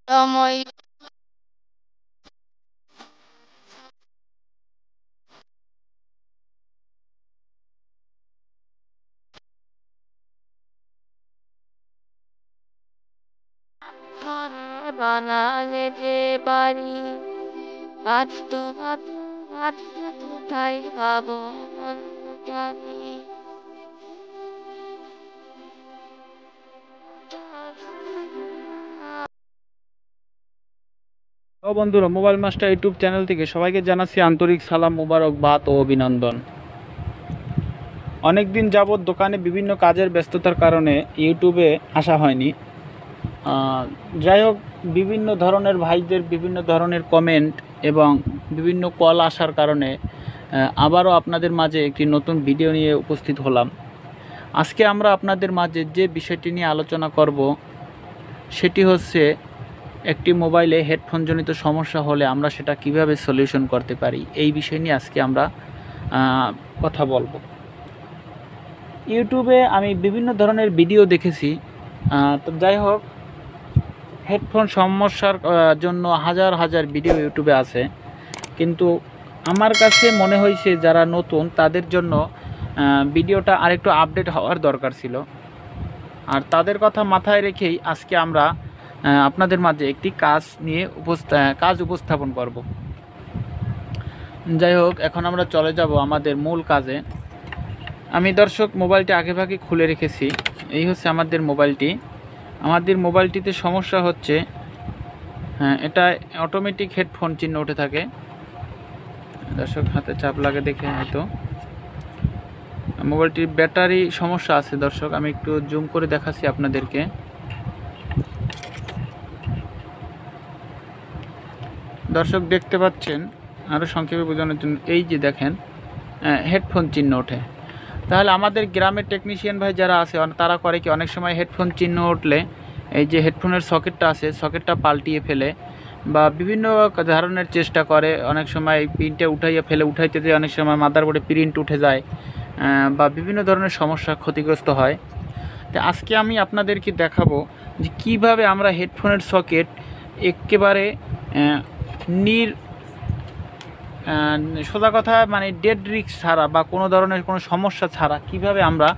সময় বানালে যে বাড়ি আজ তোমার আজ কোথায় পাবো জানি। ও বন্ধুরা, মোবাইল মাস্টার ইউটিউব চ্যানেল থেকে সবাইকে জানাচ্ছি আন্তরিক সালাম, মোবারকবাদ ও অভিনন্দন। অনেক দিন যাবৎ দোকানে বিভিন্ন কাজের ব্যস্ততার কারণে ইউটিউবে আসা হয়নি। যাই হোক, বিভিন্ন ধরনের ভাইদের বিভিন্ন ধরনের কমেন্ট এবং বিভিন্ন কল আসার কারণে আবারও আপনাদের মাঝে একটি নতুন ভিডিও নিয়ে উপস্থিত হলাম। আজকে আমরা আপনাদের মাঝে যে বিষয়টি নিয়ে আলোচনা করব সেটি হচ্ছে একটি মোবাইলে হেডফোনজনিত সমস্যা হলে আমরা সেটা কিভাবে সলিউশন করতে পারি, এই বিষয় নিয়ে আজকে আমরা কথা বলবো। ইউটিউবে আমি বিভিন্ন ধরনের ভিডিও দেখেছি। তো যাই হোক, হেডফোন সমস্যার জন্য হাজার হাজার ভিডিও ইউটিউবে আছে, কিন্তু আমার কাছে মনে হয়েছে যারা নতুন তাদের জন্য ভিডিওটা আরেকটু আপডেট হওয়ার দরকার ছিল। আর তাদের কথা মাথায় রেখেই আজকে আমরা আপনাদের মাঝে একটি কাজ নিয়ে উপস্থাপন করব। যাই হোক, এখন আমরা চলে যাব আমাদের মূল কাজে। আমি দর্শক মোবাইলটি আগেভাগে খুলে রেখেছি। এই হচ্ছে আমাদের মোবাইলটি। আমাদের মোবাইলটিতে সমস্যা হচ্ছে, এটা অটোমেটিক হেডফোন চিহ্ন উঠে থাকে। দর্শক হাতে চাপ লাগে দেখে হয়তো মোবাইলটির ব্যাটারি সমস্যা আছে। দর্শক আমি একটু জুম করে দেখাচ্ছি আপনাদেরকে। দর্শক দেখতে পাচ্ছেন, আরও সংক্ষেপে বোঝানোর জন্য এই যে দেখেন হেডফোন চিহ্ন ওঠে। তাহলে আমাদের গ্রামের টেকনিশিয়ান ভাই যারা আছে তারা করে কি, অনেক সময় হেডফোন চিহ্ন উঠলে এই যে হেডফোনের সকেটটা আছে সকেটটা পাল্টিয়ে ফেলে বা বিভিন্ন ধরনের চেষ্টা করে। অনেক সময় পিনটা উঠাইয়া ফেলে, উঠাইতে যেয়ে অনেক সময় মাদারবোর্ডে প্রিন্ট উঠে যায় বা বিভিন্ন ধরনের সমস্যা ক্ষতিগ্রস্ত হয়। তো আজকে আমি আপনাদেরকে দেখাবো যে কীভাবে আমরা হেডফোনের সকেট একেবারে সোজা কথা মানে ডেড রিস্ক ছাড়া বা কোনো ধরনের কোনো সমস্যা ছাড়া কিভাবে আমরা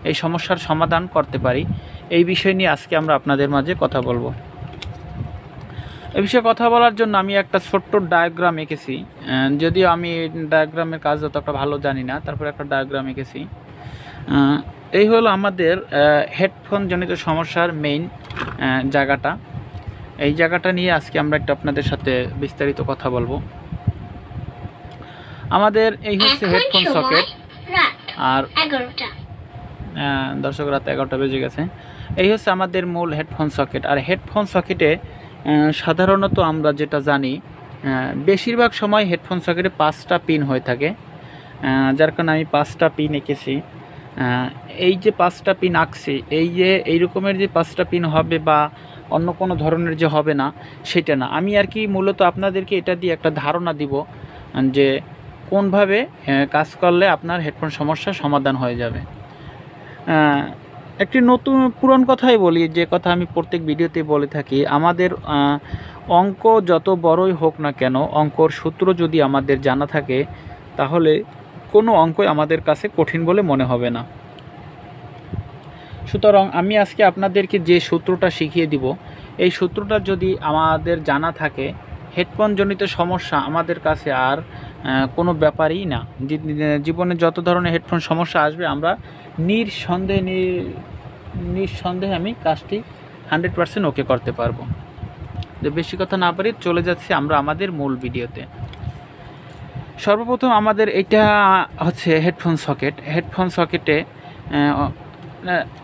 এই সমস্যার সমাধান করতে পারি, এই বিষয় নিয়ে আজকে আমরা আপনাদের মাঝে কথা বলবো। এই বিষয়ে কথা বলার জন্য আমি একটা ছোট্ট ডায়াগ্রাম এঁকেছি। যদিও আমি ডায়াগ্রামের কাজ যতটা ভালো জানি না, তারপর একটা ডায়াগ্রাম এঁকেছি। এই হলো আমাদের হেডফোন জনিত সমস্যার মেইন জায়গাটা। এই জায়গাটা নিয়ে আজকে আমরা একটু আপনাদের সাথে বিস্তারিত কথা বলবো। আমাদের এই হচ্ছে হেডফোন সকেট। আর দর্শক রাত 11টা বেজে গেছে। এই হচ্ছে আমাদের মূল হেডফোন সকেট। আর হেডফোন সকেটে সাধারণত আমরা যেটা জানি, বেশিরভাগ সময় হেডফোন সকেটে 5টা পিন হয়ে থাকে, যার কারণে আমি 5টা পিন এঁকেছি। এই যে 5টা পিন আঁকছি, এই যে এই রকমের যে 5টা পিন হবে বা অন্য কোনো ধরনের যে হবে না সেটা না। আমি আর কি মূলত আপনাদেরকে এটা দিয়ে একটা ধারণা দিব যে কোনভাবে কাজ করলে আপনার হেডফোন সমস্যার সমাধান হয়ে যাবে। একটি নতুন পুরনো কথাই বলি, যে কথা আমি প্রত্যেক ভিডিওতে বলে থাকি, আমাদের অঙ্ক যত বড়ই হোক না কেন, অঙ্কর সূত্র যদি আমাদের জানা থাকে তাহলে কোনো অঙ্কই আমাদের কাছে কঠিন বলে মনে হবে না। সুতরাং আমি আজকে আপনাদেরকে যে সূত্রটা শিখিয়ে দিব, এই সূত্রটা যদি আমাদের জানা থাকে, হেডফোন জনিত সমস্যা আমাদের কাছে আর কোনো ব্যাপারই না। জীবনে যত ধরনের হেডফোন সমস্যা আসবে আমরা নিঃসন্দেহে আমি কাজটি 100% ওকে করতে পারবো। যে বেশি কথা না পারি চলে যাচ্ছি আমরা আমাদের মূল ভিডিওতে। সর্বপ্রথম আমাদের এটা হচ্ছে হেডফোন সকেট। হেডফোন সকেটে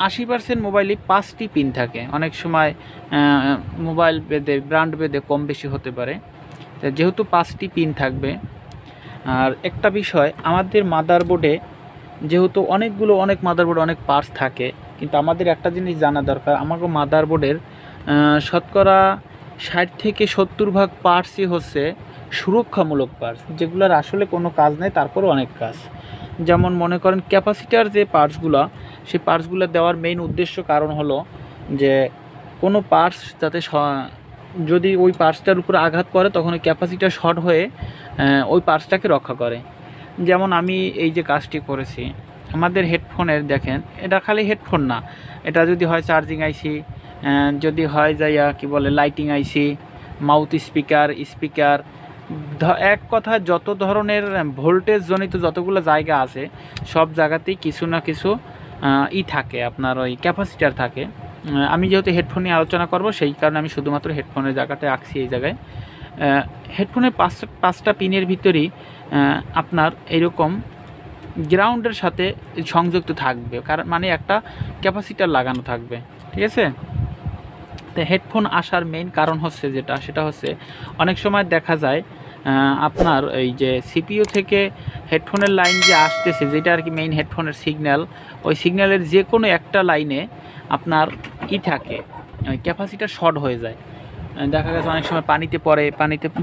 80% মোবাইলে 5টি পিন থাকে। অনেক সময় মোবাইল বেদে ব্র্যান্ড বেদে কম বেশি হতে পারে, যেহেতু 5টি পিন থাকবে। আর একটা বিষয়, আমাদের মাদারবোর্ডে যেহেতু অনেক মাদারবোর্ডে অনেক পার্টস থাকে, কিন্তু আমাদের একটা জিনিস জানা দরকার, আমাকে মাদারবোর্ডের শতকরা 60 থেকে 70% পার্টসই হচ্ছে সুরক্ষামূলক পার্টস, যেগুলোর আসলে কোনো কাজ নেই, তারপরও অনেক কাজ। যেমন মনে করেন ক্যাপাসিটার যে পার্টসগুলো, সেই পার্টসগুলো দেওয়ার মেইন উদ্দেশ্য কারণ হলো যে কোনো পার্টস যাতে যদি ওই পার্টসটার উপরে আঘাত করে তখন ওই ক্যাপাসিটার শর্ট হয়ে ওই পার্টসটাকে রক্ষা করে। যেমন আমি এই যে কাজটি করেছি আমাদের হেডফোনের, দেখেন এটা খালি হেডফোন না, এটা যদি হয় চার্জিং আইসি, যদি হয় যাইয়া কি বলে লাইটিং আইসি, মাউথ স্পিকার, এক কথায় যত ধরনের ভোল্টেজ জনিত যতগুলো জায়গা আছে সব জায়গাতেই কিছু না কিছু থাকে, আপনার ওই ক্যাপাসিটার থাকে। আমি যেহেতু হেডফোন নিয়ে আলোচনা করব সেই কারণে আমি শুধুমাত্র হেডফোনের জায়গাটা আঁকছি। এই জায়গায় হেডফোনের পাঁচটা পিনের ভিতরেই আপনার এইরকম গ্রাউন্ডের সাথে সংযুক্ত থাকবে, কারণ মানে একটা ক্যাপাসিটার লাগানো থাকবে, ঠিক আছে। তো হেডফোন আসার মেইন কারণ হচ্ছে সেটা হচ্ছে অনেক সময় দেখা যায় আপনার এই যে সিপিইউ থেকে হেডফোনের লাইন যে আসতেছে, যেটা আর কি মেইন হেডফোনের সিগন্যাল, ওই সিগন্যালের যে কোনো একটা লাইনে আপনার থাকে ওই ক্যাপাসিটার শর্ট হয়ে যায়। দেখা গেছে অনেক সময়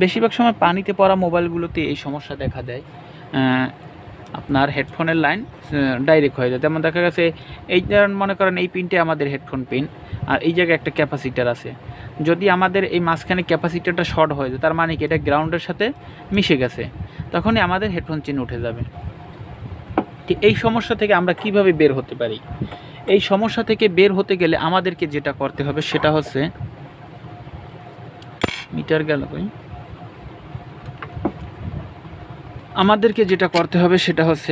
বেশিরভাগ সময় পানিতে পড়া মোবাইলগুলোতে এই সমস্যা দেখা দেয়, আপনার হেডফোনের লাইন ডাইরেক্ট হয়ে যায়। যেমন দেখা গেছে এই মনে করেন এই পিনটা আমাদের হেডফোন পিন, আর এই জায়গায় একটা ক্যাপাসিটার আছে, যদি আমাদের এই মাঝখানে ক্যাপাসিটারটা শর্ট হয়ে যায় তার মানে কি এটা গ্রাউন্ডের সাথে মিশে গেছে, তখনই আমাদের হেডফোন চিহ্ন উঠে যাবে। ঠিক এই সমস্যা থেকে আমরা কিভাবে বের হতে পারি? এই সমস্যা থেকে বের হতে গেলে আমাদেরকে যেটা করতে হবে সেটা হচ্ছে মিটার গেল কই, আমাদেরকে যেটা করতে হবে সেটা হচ্ছে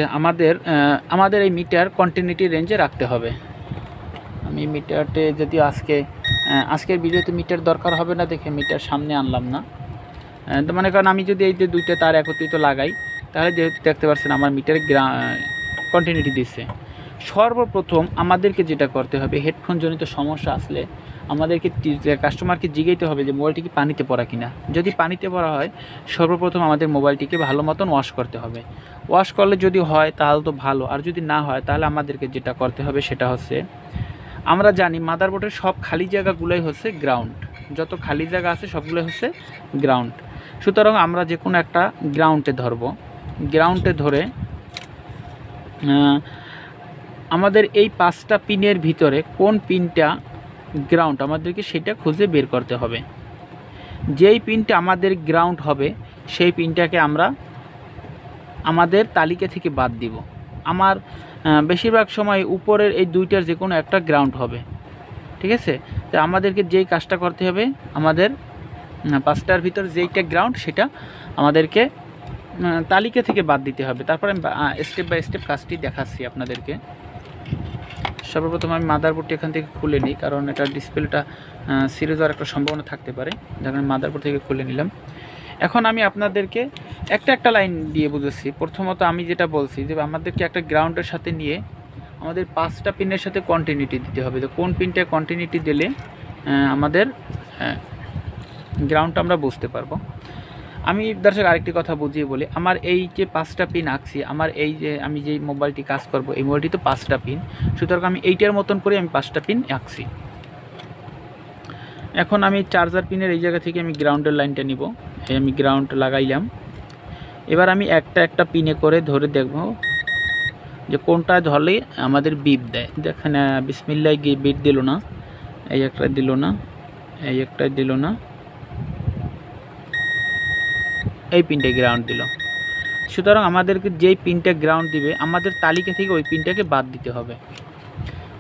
আমাদের এই মিটার কন্টিনিউটি রেঞ্জে রাখতে হবে। আমি মিটারটে যদি আজকের ভিডিওতে মিটার দরকার হবে না দেখে মিটার সামনে আনলাম না। তো মনে করেন আমি যদি এই যে দুইটা তার একত্রিত লাগাই, তাহলে যেহেতু দেখতে পাচ্ছেন আমার মিটারে কন্টিনিউটি দিচ্ছে। সর্বপ্রথম আমাদেরকে যেটা করতে হবে, হেডফোন জনিত সমস্যা আসলে আমাদেরকে কাস্টমারকে জিজ্ঞাসতে হবে যে মোবাইলটি কি পানিতে পড়া কিনা। যদি পানিতে পড়া হয় সর্বপ্রথম আমাদের মোবাইলটিকে ভালো মতন ওয়াশ করতে হবে। ওয়াশ করলে যদি হয় তাহলে তো ভালো, আর যদি না হয় তাহলে আমাদেরকে যেটা করতে হবে সেটা হচ্ছে, আমরা জানি মাদারবোর্ডের সব খালি জায়গাগুলোই হচ্ছে গ্রাউন্ড, যত খালি জায়গা আছে সবগুলোই হচ্ছে গ্রাউন্ড। সুতরাং আমরা যে কোনো একটা গ্রাউন্ডে ধরে আমাদের এই 5টা পিনের ভিতরে কোন পিনটা গ্রাউন্ড আমাদেরকে সেটা খুঁজে বের করতে হবে। যেই পিনটা আমাদের গ্রাউন্ড হবে সেই পিনটাকে আমরা আমাদের তালিকা থেকে বাদ দিব। আমার বেশিরভাগ সময় উপরের এই দুইটার যে কোনো একটা গ্রাউন্ড হবে, ঠিক আছে। তো আমাদেরকে যেই কাজটা করতে হবে, আমাদের 5টার ভিতর যেইটা গ্রাউন্ড সেটা আমাদেরকে তালিকা থেকে বাদ দিতে হবে। তারপরে আমি স্টেপ বাই স্টেপ কাজটি দেখাচ্ছি আপনাদেরকে। সর্বপ্রথম আমি মাদারবোর্ডটি এখান থেকে খুলে নিই, কারণ এটা ডিসপ্লেটা সিরিজ হওয়ার একটা সম্ভাবনা থাকতে পারে। যখন আমি মাদারবোর্ড থেকে খুলে নিলাম, এখন আমি আপনাদেরকে একটা লাইন দিয়ে বুঝেছি। প্রথমত আমি যেটা বলছি যে আমাদেরকে একটা গ্রাউন্ডের সাথে নিয়ে আমাদের 5টা পিনের সাথে কন্টিনিউটি দিতে হবে। তো কোন পিনটা কন্টিনিউটি দিলে আমাদের গ্রাউন্ডটা আমরা বুঝতে পারবো। আমি দর্শক আরেকটি কথা বুঝিয়ে বলি, আমার এই যে 5টা পিন আঁকছি, আমার এই যে আমি যেই মোবাইলটি কাজ করব এই মোবাইলটি তো 5টা পিন, সুতরাং আমি এইটার মতন করে আমি 5টা পিন আঁকছি। এখন আমি চার্জার পিনের এই জায়গা থেকে আমি গ্রাউন্ডের লাইনটা নিব, আমি গ্রাউন্ড লাগাইলাম। এবার আমি একটা পিনে করে ধরে দেখব যে কোনটা ধরলে আমাদের বিপ দেয়। দেখেন বিসমিল্লাহ গিয়ে বিপ দিল না, এই একটা দিল না, এই একটা দিল না, এই পিনটা গ্রাউন্ড দিল। সুতরাং আমাদেরকে যেই পিনটা গ্রাউন্ড দিবে আমাদের তালিকা থেকে ওই পিনটাকে বাদ দিতে হবে।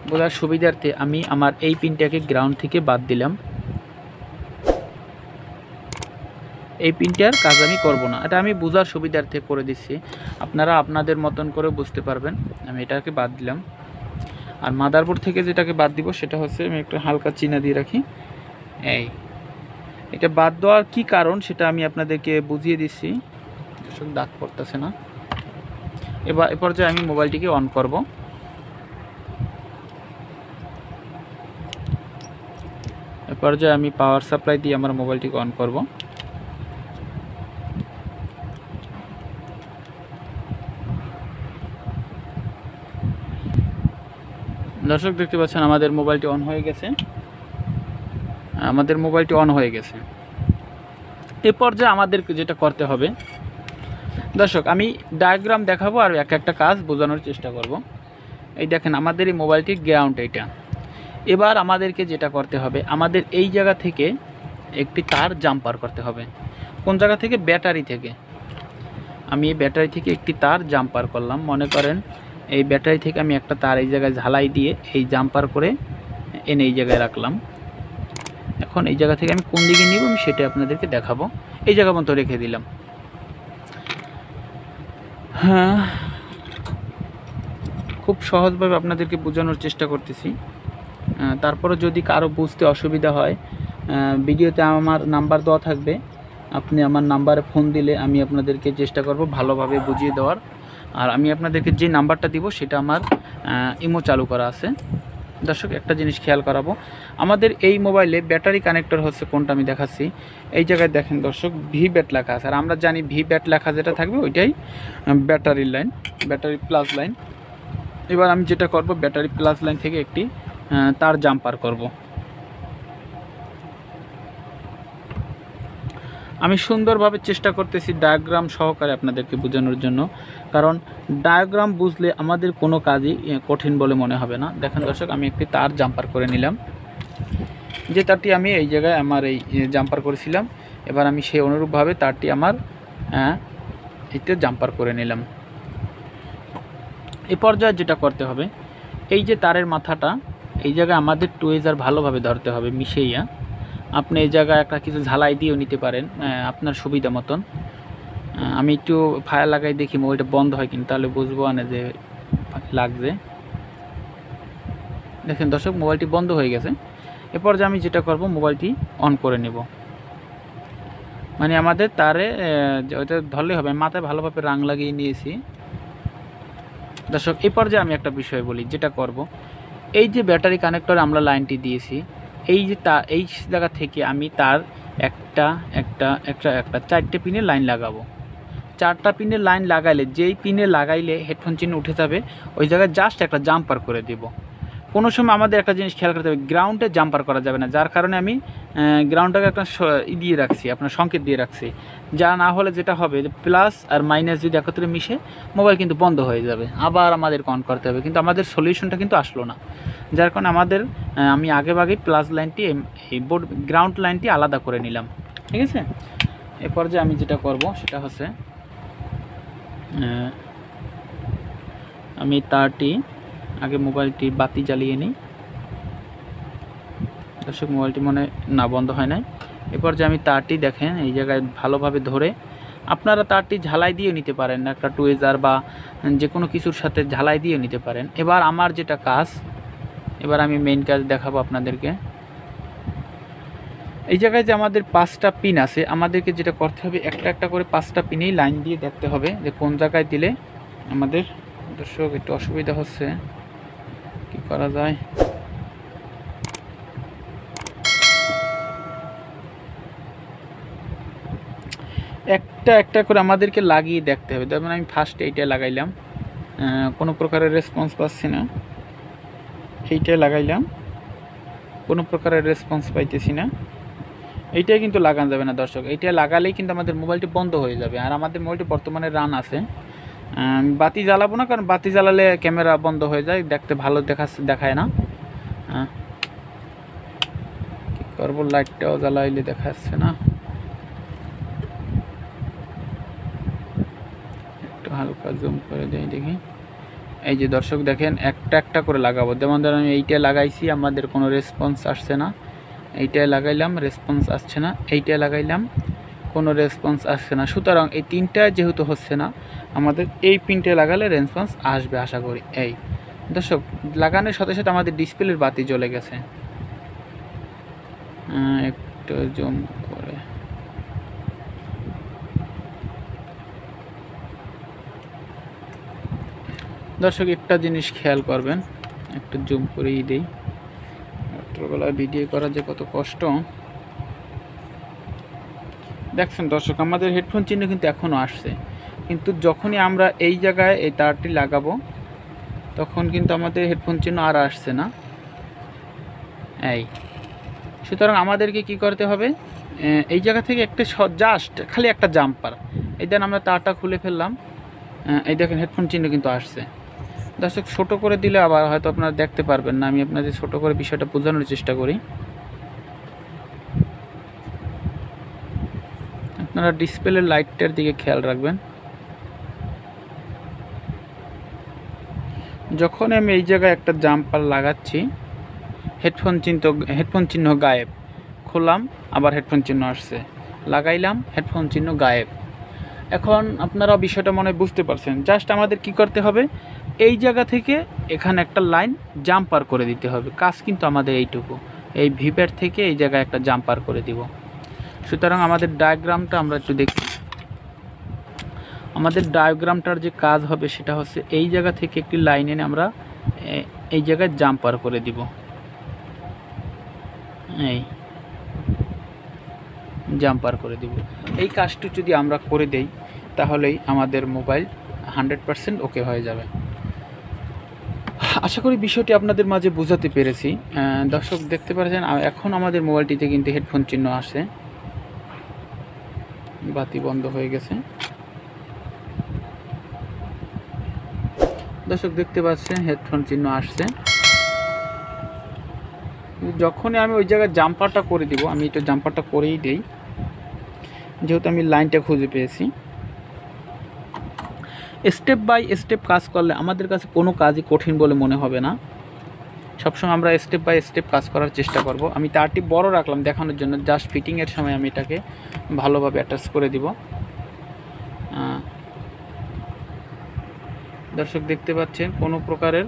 বোঝার সুবিধার্থে আমি আমার এই পিনটাকে গ্রাউন্ড থেকে বাদ দিলাম, এই পিনটার কাজ আমি করব না। এটা আমি বোঝার সুবিধার্থে করে দিচ্ছি, আপনারা আপনাদের মতন করে বুঝতে পারবেন। আমি এটাকে বাদ দিলাম। আর মাদারবোর্ড থেকে যেটাকে বাদ দিব সেটা হচ্ছে, আমি একটু হালকা চিহ্ন দিয়ে রাখি, এটা বাদ দেওয়ার কী কারণ সেটা আমি আপনাদেরকে বুঝিয়ে দিচ্ছি। দাগ পড়তেছে না। এবার এ পর্যায়ে আমি মোবাইলটিকে অন করব। এ পর্যায়ে আমি পাওয়ার সাপ্লাই দিয়ে আমার মোবাইলটিকে অন করব। দর্শক দেখতে পাচ্ছেন আমাদের মোবাইলটি অন হয়ে গেছে, এ পর্যায়ে আমাদেরকে যেটা করতে হবে, দর্শক আমি ডায়াগ্রাম দেখাবো আর একটা কাজ বোঝানোর চেষ্টা করব। এই দেখেন আমাদের এই মোবাইলটির গ্রাউন্ড এইটা। এবার আমাদেরকে যেটা করতে হবে, আমাদের এই জায়গা থেকে একটি তার জাম্পার করতে হবে। কোন জায়গা থেকে? ব্যাটারি থেকে। আমি এই ব্যাটারি থেকে একটি তার জাম্পার করলাম। মনে করেন এই ব্যাটারি থেকে আমি একটা তার এই জায়গায় ঝালাই দিয়ে এই জাম্পার করে এনে এই জায়গায় রাখলাম। এখন এই জায়গা থেকে আমি কোন দিকে নিব আমি সেটা আপনাদেরকে দেখাবো। এই জায়গা মতো রেখে দিলাম। হ্যাঁ, খুব সহজভাবে আপনাদেরকে বোঝানোর চেষ্টা করতেছি। তারপরে যদি কারো বুঝতে অসুবিধা হয়, ভিডিওতে আমার নাম্বার দেওয়া থাকবে, আপনি আমার নাম্বারে ফোন দিলে আমি আপনাদেরকে চেষ্টা করব ভালোভাবে বুঝিয়ে দেওয়ার। আর আমি আপনাদেরকে যে নাম্বারটা দিব সেটা আমার ইমো চালু করা আছে। দর্শক, একটা জিনিস খেয়াল করাবো, আমাদের এই মোবাইলে ব্যাটারি কানেক্টর হচ্ছে কোনটা আমি দেখাচ্ছি। এই জায়গায় দেখেন দর্শক, ভি ব্যাট লেখা আছে। আর আমরা জানি ভি ব্যাট লেখা যেটা থাকবে ওইটাই battery line, battery plus line. এবার আমি যেটা করব, ব্যাটারি প্লাস লাইন থেকে একটি তার জাম্পার করব। আমি সুন্দরভাবে চেষ্টা করতেছি ডায়াগ্রাম সহকারে আপনাদেরকে বোঝানোর জন্য, কারণ ডায়াগ্রাম বুঝলে আমাদের কোনো কাজই কঠিন বলে মনে হবে না। দেখেন দর্শক, আমি একটি তার জাম্পার করে নিলাম। যে তারটি আমি এই জায়গায় আমার এই জাম্পার করেছিলাম, এবার আমি সেই অনুরূপভাবে তারটি আমার এতে জাম্পার করে নিলাম। এই পর্যায়ে যেটা করতে হবে, এই যে তারের মাথাটা এই জায়গায় আমাদের টুয়েজার ভালোভাবে ধরতে হবে মিশাইয়া। আপনি এই জায়গায় একটা কিছু ঝালাই দিয়েও নিতে পারেন আপনার সুবিধা মতন। আমি একটু ফায়ার লাগাই দেখি মোবাইলটা বন্ধ হয় কিনা, তাহলে বুঝবো না যে লাগছে। দেখেন দর্শক, মোবাইলটি বন্ধ হয়ে গেছে। এরপর যে আমি যেটা করব, মোবাইলটি অন করে নেব। মানে আমাদের তারে ওইটা ধরলেই হবে। মাথায় ভালোভাবে রাং লাগিয়ে নিয়েছি। দর্শক, এই পর্যায়ে আমি একটা বিষয় বলি, যেটা করব, এই যে ব্যাটারি কানেক্টরে আমরা লাইনটি দিয়েছি, এই যে এই জায়গা থেকে আমি তার একটা চারটে পিনের লাইন লাগাবো। চারটা পিনের লাইন লাগাইলে, যেই পিনে লাগাইলে হেডফোন চিহ্ন উঠে যাবে, ওই জায়গায় জাস্ট একটা জাম্পার করে দেব। কোনো সময় আমাদের একটা জিনিস খেয়াল করতে হবে, গ্রাউন্ডে জাম্পার করা যাবে না, যার কারণে আমি গ্রাউন্ডটাকে একটা দিয়ে রাখছি, আপনার সংকেত দিয়ে রাখছি। যা না হলে যেটা হবে, প্লাস আর মাইনাস যদি একত্রে মিশে, মোবাইল কিন্তু বন্ধ হয়ে যাবে, আবার আমাদের অন করতে হবে। কিন্তু আমাদের সলিউশনটা কিন্তু আসলো না, যার কারণে আমাদের আমি আগেভাগেই প্লাস লাইনটি, এই বোর্ড গ্রাউন্ড লাইনটি আলাদা করে নিলাম। ঠিক আছে? এরপর যে আমি যেটা করব সেটা হচ্ছে, আমি তারটি আগে মোবাইলটি বাতি জ্বালিয়ে নিই। দর্শক, মোবাইলটি মনে না বন্ধ হয় নাই। এরপর যে আমি তারটি দেখেন এই জায়গায় ভালোভাবে ধরে, আপনারা তারটি ঝালাই দিয়ে নিতে পারেন, একটা টুয়েজার বা যে কোনো কিছুর সাথে ঝালাই দিয়ে নিতে পারেন। এবার আমার যেটা কাজ, এবার আমি মেইন কাজ দেখাবো আপনাদেরকে। এই জায়গায় যে আমাদের 5টা পিন আছে, আমাদেরকে যেটা করতে হবে, একটা একটা করে 5টা পিনেই লাইন দিয়ে দেখতে হবে যে কোন জায়গায় দিলে আমাদের। দর্শক, একটু অসুবিধা হচ্ছে, কি করা যায়। একটা একটা করে আমাদেরকে লাগিয়ে দেখতে হবে। যেমন আমি ফার্স্ট এইটা লাগাইলাম, কোনো প্রকারের রেসপন্স পাচ্ছি না। এইটা লাগাইলাম, কোনো প্রকারের রেসপন্স পাইতেছি না। এইটাই কিন্তু লাগানো যাবে না দর্শক, এইটা লাগালেই কিন্তু আমাদের মোবাইলটি বন্ধ হয়ে যাবে। আর আমাদের মোবাইলটি বর্তমানে রান আছে। বাতি জ্বালাবো না, কারণ বাতি জ্বালালে ক্যামেরা বন্ধ হয়ে যায়, দেখতে ভালো দেখায় না। কি করবো, লাইটটাও জ্বালাইলে দেখাচ্ছে না। একটু হালকা জুম করে দেই দেখি। এই যে দর্শক দেখেন, একটা একটা করে লাগাবো। যেমন ধরেন আমি এইটা লাগাইছি, আমাদের কোনো রেসপন্স আসছে না। এইটায় লাগাইলাম, রেসপন্স আসছে না। এইটায় লাগাইলাম, কোনো রেসপন্স আসছে না। সুতরাং এই তিনটায় যেহেতু হচ্ছে না, আমাদের এই পিনটে লাগালে রেসপন্স আসবে আশা করি। এই দর্শক, লাগানোর সাথে সাথে আমাদের ডিসপ্লের বাতি জ্বলে গেছে। একটু জুম করে, দর্শক একটা জিনিস খেয়াল করবেন, একটু জুম করেই দিই। রাত্রবেলায় ভিডিও করা যে কত কষ্ট। দেখছেন দর্শক, আমাদের হেডফোন চিহ্ন কিন্তু এখনও আসছে, কিন্তু যখনই আমরা এই জায়গায় এই তারটি লাগাবো, তখন কিন্তু আমাদের হেডফোন চিহ্ন আর আসছে না। এই সুতরাং আমাদেরকে কি করতে হবে, এই জায়গা থেকে একটা জাস্ট খালি একটা জাম্পার, এই দেন আমরা তারটা খুলে ফেললাম। এই দেখেন, হেডফোন চিহ্ন কিন্তু আসছে। দর্শক, ছোটো করে দিলে আবার হয়তো আপনারা দেখতে পারবেন না, আমি আপনাদের ছোটো করে বিষয়টা বোঝানোর চেষ্টা করি। আপনারা ডিসপ্লের লাইটটার দিকে খেয়াল রাখবেন। যখন আমি এই জায়গায় একটা জাম্পার লাগাচ্ছি, হেডফোন চিহ্ন গায়েব, খুললাম আবার হেডফোন চিহ্ন আসছে, লাগাইলাম হেডফোন চিহ্ন গায়েব। এখন আপনারা বিষয়টা মনে হয় বুঝতে পারছেন। জাস্ট আমাদের কি করতে হবে, এই জায়গা থেকে এখানে একটা লাইন জাম্পার করে দিতে হবে। কাজ কিন্তু আমাদের এইটুকু, এই ভিপ্যাড থেকে এই জায়গায় একটা জাম্পার করে দিব। সুতরাং আমাদের ডায়াগ্রামটা আমরা একটু দেখি। আমাদের ডায়াগ্রামটার যে কাজ হবে সেটা হচ্ছে এই জায়গা থেকে একটি লাইন এনে আমরা এই জায়গায় জাম্পার করে দিব। এই জাম্পার করে দিব। এই কাজটি যদি আমরা করে দেই তাহলেই আমাদের মোবাইল 100% ওকে হয়ে যাবে। আশা করি বিষয়টি আপনাদের মাঝে বোঝাতে পেরেছি। দর্শক দেখতে পাচ্ছেন এখন আমাদের মোবাইলটিতে কিন্তু হেডফোন চিহ্ন আসে, বাতি বন্ধ হয়ে গেছে। দর্শক দেখতে পাচ্ছেন হেডফোন চিহ্ন আসছে। যখনই আমি ওই জায়গায় জাম্পারটা করে দিব, আমি এটা জাম্পারটা করেই দেই যেহেতু আমি লাইনটা খুঁজে পেয়েছি। স্টেপ বাই স্টেপ কাজ করলে আমাদের কাছে কোনো কাজই কঠিন বলে মনে হবে না। সবসময় আমরা স্টেপ বাই স্টেপ কাজ করার চেষ্টা করব। আমি তারটি বড় রাখলাম দেখানোর জন্য, জাস্ট ফিটিংয়ের সময় আমি এটাকে ভালোভাবে অ্যাটাচ করে দিব। দর্শক দেখতে পাচ্ছেন কোনো প্রকারের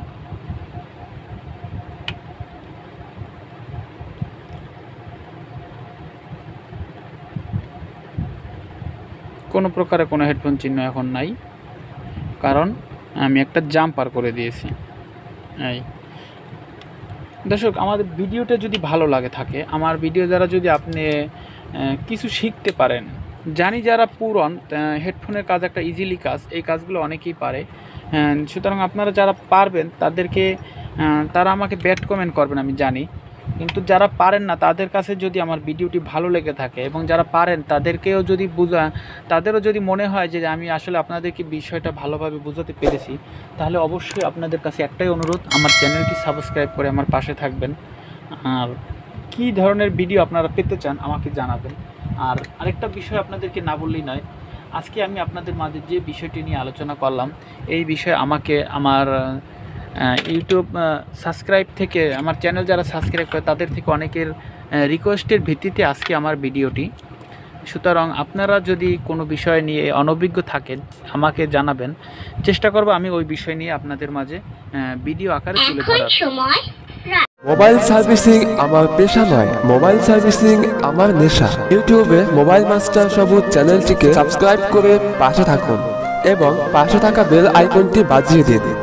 কোনো হেডফোন চিহ্ন এখন নাই, কারণ আমি একটা জাম্পার করে দিয়েছি। এই দর্শক আমাদের ভিডিওটা যদি ভালো লাগে থাকে, আমার ভিডিও দ্বারা যদি আপনি কিছু শিখতে পারেন, জানি যারা পুরন হেডফোনের কাজ একটা ইজিলি কাজ, এই কাজগুলো অনেকেই পারে। সুতরাং আপনারা যারা পারবেন তারা আমাকে ব্যাড কমেন্ট করবেন আমি জানি, কিন্তু যারা পারেন না তাদের কাছে যদি আমার ভিডিওটি ভালো লেগে থাকে এবং যারা পারেন তাদেরও যদি মনে হয় যে আমি আসলে আপনাদেরকে বিষয়টা ভালোভাবে বোঝাতে পেরেছি, তাহলে অবশ্যই আপনাদের কাছে একটাই অনুরোধ, আমার চ্যানেলটি সাবস্ক্রাইব করে আমার পাশে থাকবেন। আর কী ধরনের ভিডিও আপনারা পেতে চান আমাকে জানাবেন। আর আরেকটা বিষয় আপনাদেরকে না বললেই নয়, আজকে আমি আপনাদের মাঝে যে বিষয়টি নিয়ে আলোচনা করলাম, এই বিষয়ে আমাকে আমার ইউটিউব সাবস্ক্রাইব থেকে, আমার চ্যানেল যারা সাবস্ক্রাইব করে তাদের থেকে অনেকের রিকোয়েস্টের ভিত্তিতে আজকে আমার ভিডিওটি। সুতরাং আপনারা যদি কোনো বিষয় নিয়ে অনভিজ্ঞ থাকেন আমাকে জানাবেন, চেষ্টা করব আমি ওই বিষয় নিয়ে আপনাদের মাঝে ভিডিও আকারে তুলে ধরার। মোবাইল সার্ভিসিং আমার পেশা নয়, মোবাইল সার্ভিসিং আমার নেশা। ইউটিউবে মোবাইল মাস্টার সবুজ চ্যানেলটিকে সাবস্ক্রাইব করে পাশে থাকুন এবং পাশে থাকা বেল আইকনটি বাজিয়ে দিন।